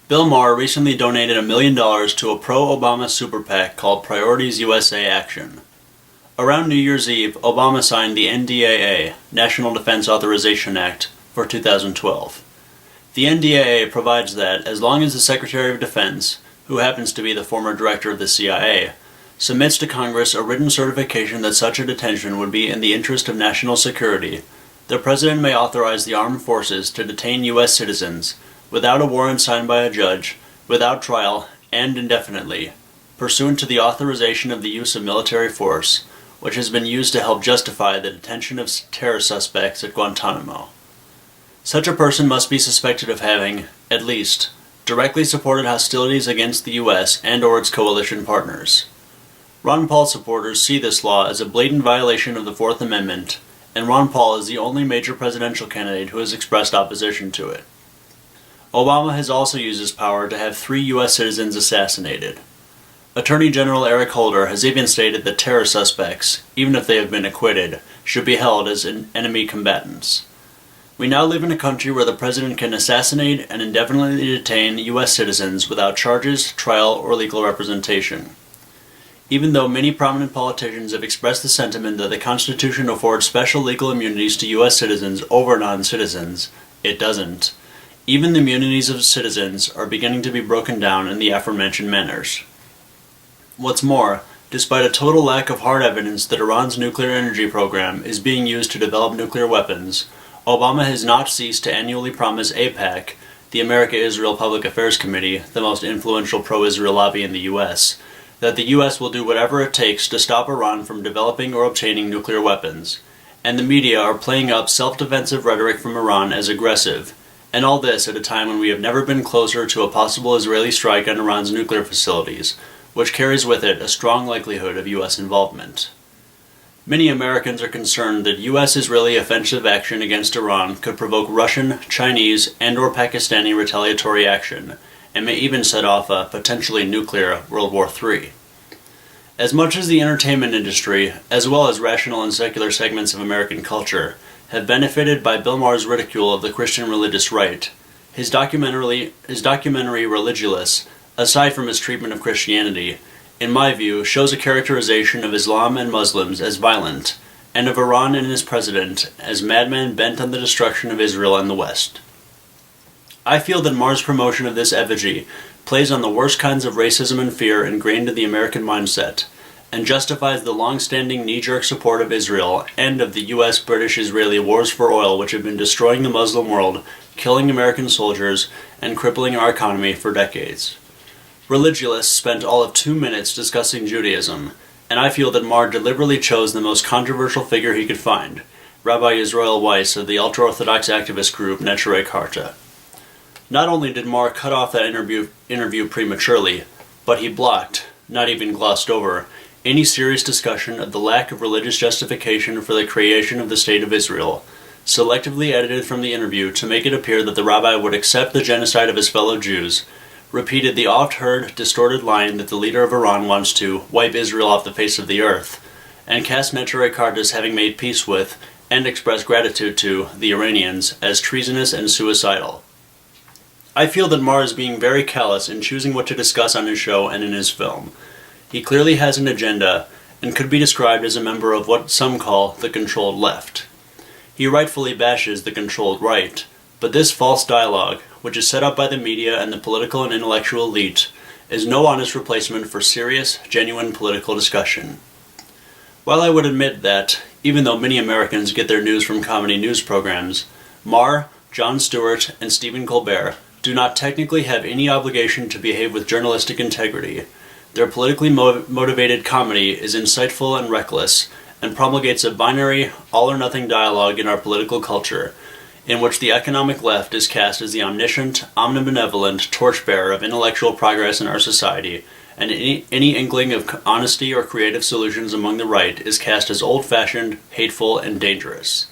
Bill Maher recently donated $1 million to a pro-Obama super PAC called Priorities USA Action. Around New Year's Eve, Obama signed the NDAA, National Defense Authorization Act, for 2012. The NDAA provides that, as long as the Secretary of Defense, who happens to be the former director of the CIA, submits to Congress a written certification that such a detention would be in the interest of national security, the President may authorize the armed forces to detain U.S. citizens without a warrant signed by a judge, without trial, and indefinitely, pursuant to the authorization of the use of military force, which has been used to help justify the detention of terror suspects at Guantanamo. Such a person must be suspected of having, at least, directly supported hostilities against the U.S. and/or its coalition partners. Ron Paul supporters see this law as a blatant violation of the Fourth Amendment, and Ron Paul is the only major presidential candidate who has expressed opposition to it. Obama has also used his power to have 3 U.S. citizens assassinated. Attorney General Eric Holder has even stated that terror suspects, even if they have been acquitted, should be held as enemy combatants. We now live in a country where the president can assassinate and indefinitely detain U.S. citizens without charges, trial, or legal representation. Even though many prominent politicians have expressed the sentiment that the Constitution affords special legal immunities to U.S. citizens over non-citizens, it doesn't. Even the immunities of citizens are beginning to be broken down in the aforementioned manners. What's more, despite a total lack of hard evidence that Iran's nuclear energy program is being used to develop nuclear weapons, Obama has not ceased to annually promise AIPAC, the America-Israel Public Affairs Committee, the most influential pro-Israel lobby in the U.S., that the U.S. will do whatever it takes to stop Iran from developing or obtaining nuclear weapons, and the media are playing up self-defensive rhetoric from Iran as aggressive, and all this at a time when we have never been closer to a possible Israeli strike on Iran's nuclear facilities, which carries with it a strong likelihood of U.S. involvement. Many Americans are concerned that U.S.-Israeli offensive action against Iran could provoke Russian, Chinese, and/or Pakistani retaliatory action, and may even set off a potentially nuclear World War III. As much as the entertainment industry, as well as rational and secular segments of American culture, have benefited by Bill Maher's ridicule of the Christian religious right, his documentary Religulous, aside from his treatment of Christianity, in my view, shows a characterization of Islam and Muslims as violent, and of Iran and its president as madmen bent on the destruction of Israel and the West. I feel that Maher's promotion of this effigy plays on the worst kinds of racism and fear ingrained in the American mindset, and justifies the long-standing knee-jerk support of Israel and of the U.S.-British-Israeli wars for oil which have been destroying the Muslim world, killing American soldiers, and crippling our economy for decades. Religulous spent all of 2 minutes discussing Judaism, and I feel that Maher deliberately chose the most controversial figure he could find, Rabbi Yisrael Weiss of the ultra-Orthodox activist group Neturei Karta. Not only did Maher cut off that interview prematurely, but he blocked, not even glossed over, any serious discussion of the lack of religious justification for the creation of the State of Israel, selectively edited from the interview to make it appear that the rabbi would accept the genocide of his fellow Jews, repeated the oft-heard, distorted line that the leader of Iran wants to wipe Israel off the face of the earth, and cast Neturei Karta as having made peace with, and expressed gratitude to, the Iranians as treasonous and suicidal. I feel that Maher is being very callous in choosing what to discuss on his show and in his film. He clearly has an agenda, and could be described as a member of what some call the controlled left. He rightfully bashes the controlled right, but this false dialogue, which is set up by the media and the political and intellectual elite, is no honest replacement for serious, genuine political discussion. While I would admit that, even though many Americans get their news from comedy news programs, Maher, Jon Stewart, and Stephen Colbert do not technically have any obligation to behave with journalistic integrity. Their politically motivated comedy is insightful and reckless, and promulgates a binary, all-or-nothing dialogue in our political culture, in which the economic left is cast as the omniscient, omnibenevolent torchbearer of intellectual progress in our society, and any inkling of honesty or creative solutions among the right is cast as old-fashioned, hateful, and dangerous.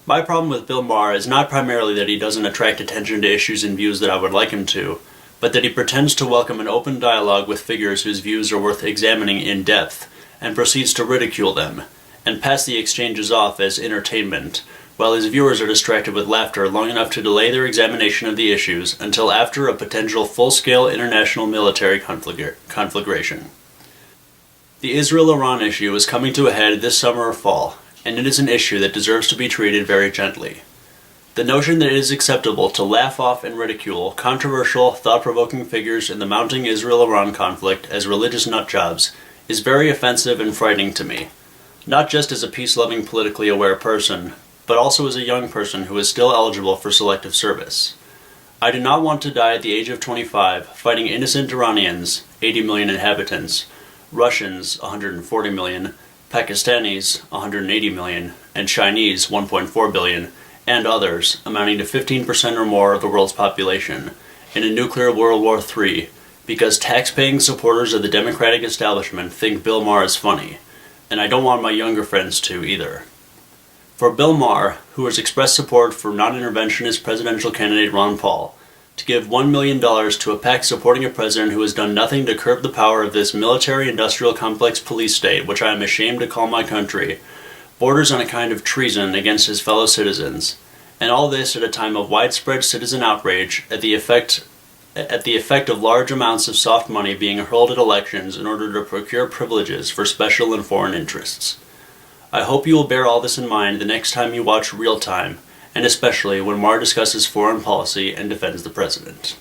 My problem with Bill Maher is not primarily that he doesn't attract attention to issues and views that I would like him to, but that he pretends to welcome an open dialogue with figures whose views are worth examining in depth, and proceeds to ridicule them, and pass the exchanges off as entertainment, while his viewers are distracted with laughter long enough to delay their examination of the issues until after a potential full-scale international military conflagration. The Israel-Iran issue is coming to a head this summer or fall, and it is an issue that deserves to be treated very gently. The notion that it is acceptable to laugh off and ridicule controversial, thought-provoking figures in the mounting Israel-Iran conflict as religious nutjobs is very offensive and frightening to me, not just as a peace-loving, politically aware person, but also as a young person who is still eligible for selective service. I do not want to die at the age of 25 fighting innocent Iranians, 80 million inhabitants, Russians, 140 million, Pakistanis, 180 million, and Chinese, 1.4 billion, and others, amounting to 15% or more of the world's population, in a nuclear World War III, because tax-paying supporters of the Democratic establishment think Bill Maher is funny, and I don't want my younger friends to either. For Bill Maher, who has expressed support for non-interventionist presidential candidate Ron Paul, to give $1 million to a PAC supporting a president who has done nothing to curb the power of this military-industrial complex police state, which I am ashamed to call my country, borders on a kind of treason against his fellow citizens, and all this at a time of widespread citizen outrage at the effect of large amounts of soft money being hurled at elections in order to procure privileges for special and foreign interests. I hope you will bear all this in mind the next time you watch Real Time, and especially when Maher discusses foreign policy and defends the president.